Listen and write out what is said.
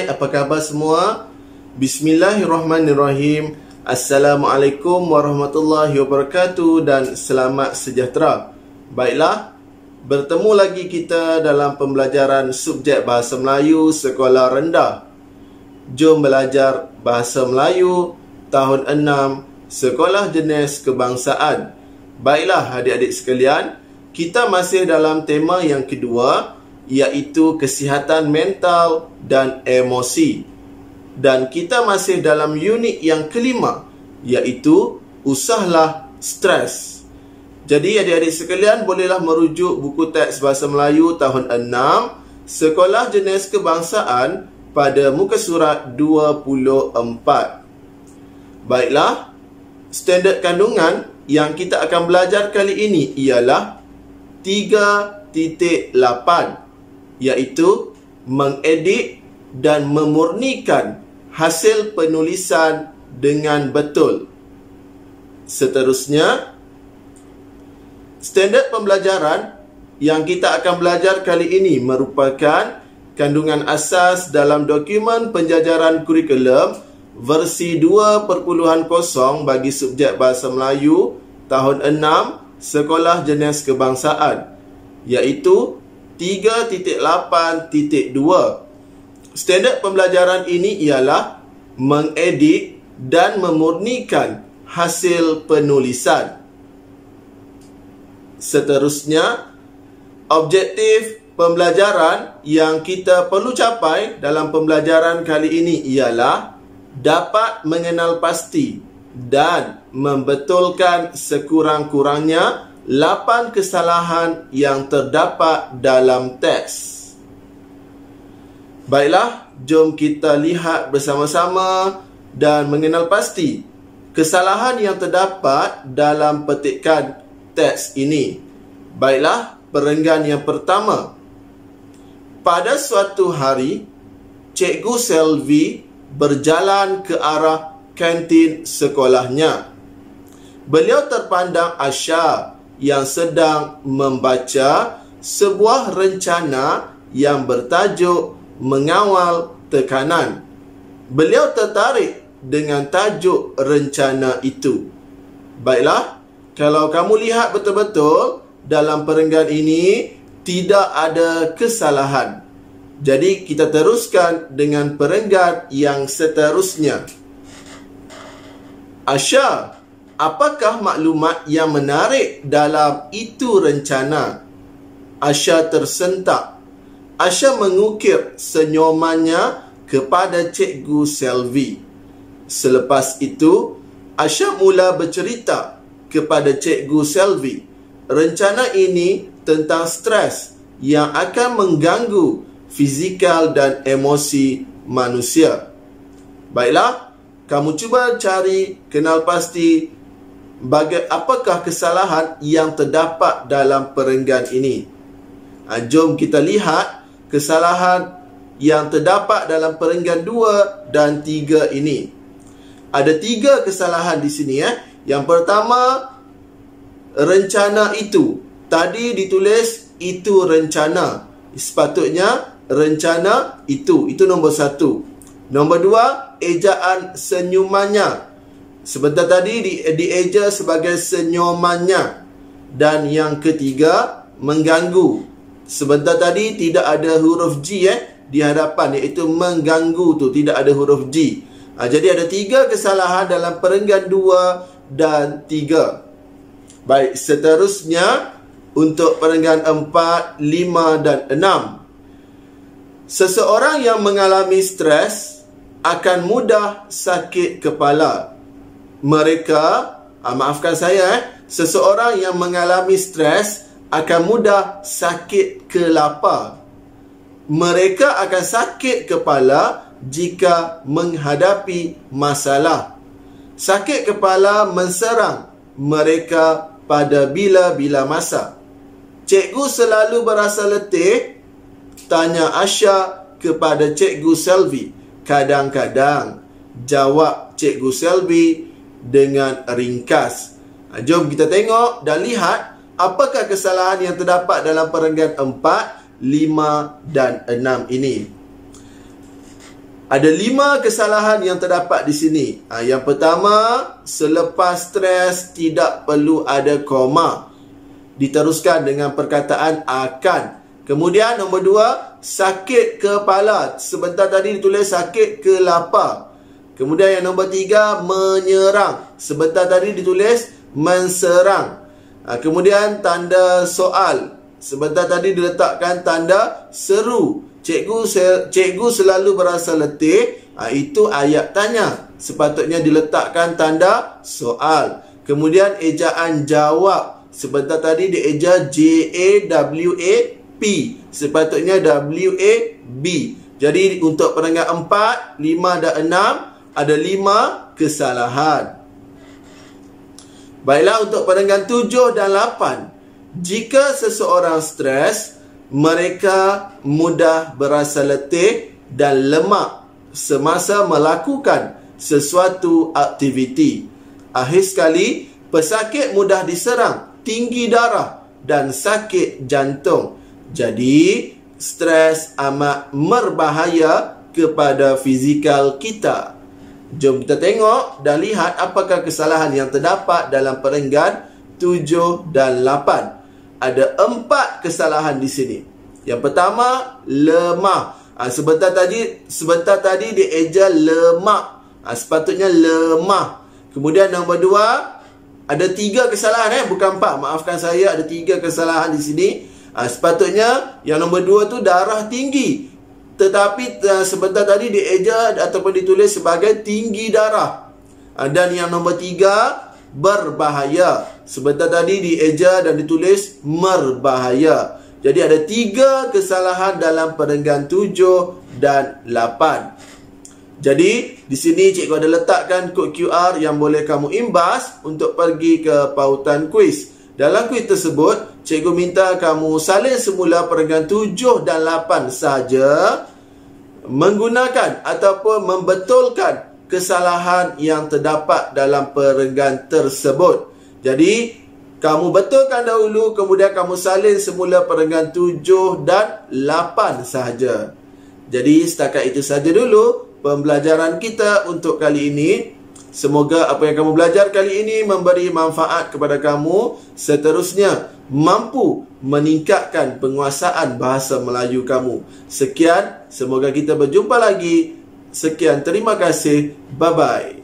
Hai, apa khabar semua? Bismillahirrahmanirrahim. Assalamualaikum warahmatullahi wabarakatuh dan selamat sejahtera. Baiklah, bertemu lagi kita dalam pembelajaran subjek Bahasa Melayu Sekolah Rendah. Jom belajar Bahasa Melayu tahun 6 Sekolah Jenis Kebangsaan. Baiklah adik-adik sekalian, kita masih dalam tema yang kedua, iaitu kesihatan mental dan emosi. Dan kita masih dalam unit yang kelima, iaitu usahlah stres. Jadi adik-adik sekalian bolehlah merujuk buku teks Bahasa Melayu tahun 6 Sekolah Jenis Kebangsaan pada muka surat 24. Baiklah, standard kandungan yang kita akan belajar kali ini ialah 3.8, iaitu mengedit dan memurnikan hasil penulisan dengan betul. Seterusnya, standard pembelajaran yang kita akan belajar kali ini merupakan kandungan asas dalam dokumen penjajaran kurikulum versi 2.0 bagi subjek Bahasa Melayu tahun 6 Sekolah Jenis Kebangsaan, iaitu 3.8.2. Standard pembelajaran ini ialah mengedit dan memurnikan hasil penulisan. Seterusnya, objektif pembelajaran yang kita perlu capai dalam pembelajaran kali ini ialah dapat mengenal pasti dan membetulkan sekurang-kurangnya 8 kesalahan yang terdapat dalam teks. Baiklah, jom kita lihat bersama-sama dan mengenal pasti kesalahan yang terdapat dalam petikan teks ini. Baiklah, perenggan yang pertama. Pada suatu hari, Cikgu Selvi berjalan ke arah kantin sekolahnya. Beliau terpandang Asha yang sedang membaca sebuah rencana yang bertajuk Mengawal Tekanan. Beliau tertarik dengan tajuk rencana itu. Baiklah, kalau kamu lihat betul-betul dalam perenggan ini tidak ada kesalahan. Jadi kita teruskan dengan perenggan yang seterusnya. Asha, apakah maklumat yang menarik dalam itu rencana? Asha tersentak. Asha mengukir senyumannya kepada Cikgu Selvi. Selepas itu, Asha mula bercerita kepada Cikgu Selvi. Rencana ini tentang stres yang akan mengganggu fizikal dan emosi manusia. Baiklah, kamu cuba cari kenal pasti apakah kesalahan yang terdapat dalam perenggan ini. Jom kita lihat kesalahan yang terdapat dalam perenggan 2 dan 3 ini. Ada 3 kesalahan di sini. Yang pertama, rencana itu. Tadi ditulis itu rencana. Sepatutnya rencana itu. Itu nombor 1. Nombor 2, ejaan senyumannya. Sebentar tadi dieja sebagai senyumannya. Dan yang ketiga, mengganggu. Sebentar tadi tidak ada huruf G di hadapan, iaitu mengganggu tu tidak ada huruf G. Jadi ada 3 kesalahan dalam perenggan 2 dan 3. Baik, seterusnya untuk perenggan 4, 5 dan 6. Seseorang yang mengalami stres akan mudah sakit kepala. Seseorang yang mengalami stres akan mudah sakit kelapa. Mereka akan sakit kepala jika menghadapi masalah. Sakit kepala menserang mereka pada bila-bila masa. Cikgu selalu berasa letih, tanya Asha kepada Cikgu Selvi. Kadang-kadang jawab Cikgu Selvi dengan ringkas. Jom kita tengok dan lihat apakah kesalahan yang terdapat dalam perenggan 4, 5 dan 6 ini. Ada 5 kesalahan yang terdapat di sini. Yang pertama, selepas stres tidak perlu ada koma. Diteruskan dengan perkataan akan. Kemudian nombor 2, sakit kepala. Sebentar tadi ditulis sakit ke lapar. Kemudian yang nombor 3, menyerang. Sebentar tadi ditulis menserang. Kemudian tanda soal. Sebentar tadi diletakkan tanda seru. Cikgu selalu berasa letih. Itu ayat tanya. Sepatutnya diletakkan tanda soal. Kemudian ejaan jawab. Sebentar tadi dieja JAWAP. Sepatutnya WAB. Jadi untuk perenggan 4, 5 dan 6 ada 5 kesalahan. Baiklah, untuk perenggan 7 dan 8. Jika seseorang stres, mereka mudah berasa letih dan lemak semasa melakukan sesuatu aktiviti. Akhir sekali, pesakit mudah diserang, tinggi darah dan sakit jantung. Jadi, stres amat berbahaya kepada fizikal kita. Jom kita tengok dan lihat apakah kesalahan yang terdapat dalam perenggan 7 dan 8. Ada 4 kesalahan di sini. Yang pertama, lemah. Sebentar tadi dieja lemak. Sepatutnya lemah. Kemudian nombor 2, ada 3 kesalahan, bukan 4. Maafkan saya, ada 3 kesalahan di sini. Sepatutnya yang nombor 2 tu darah tinggi. Tetapi sebentar tadi dieja ataupun ditulis sebagai tinggi darah. Dan yang nombor 3, berbahaya. Sebentar tadi dieja dan ditulis merbahaya. Jadi ada 3 kesalahan dalam perenggan 7 dan 8. Jadi di sini cikgu ada letakkan kod QR yang boleh kamu imbas untuk pergi ke pautan kuis. Dalam kuis tersebut, cikgu minta kamu salin semula perenggan 7 dan 8 sahaja, menggunakan ataupun membetulkan kesalahan yang terdapat dalam perenggan tersebut. Jadi, kamu betulkan dahulu, kemudian kamu salin semula perenggan 7 dan 8 sahaja. Jadi, setakat itu saja dulu pembelajaran kita untuk kali ini. Semoga apa yang kamu belajar kali ini memberi manfaat kepada kamu. Seterusnya, mampu meningkatkan penguasaan bahasa Melayu kamu. Sekian, semoga kita berjumpa lagi. Sekian, terima kasih. Bye-bye.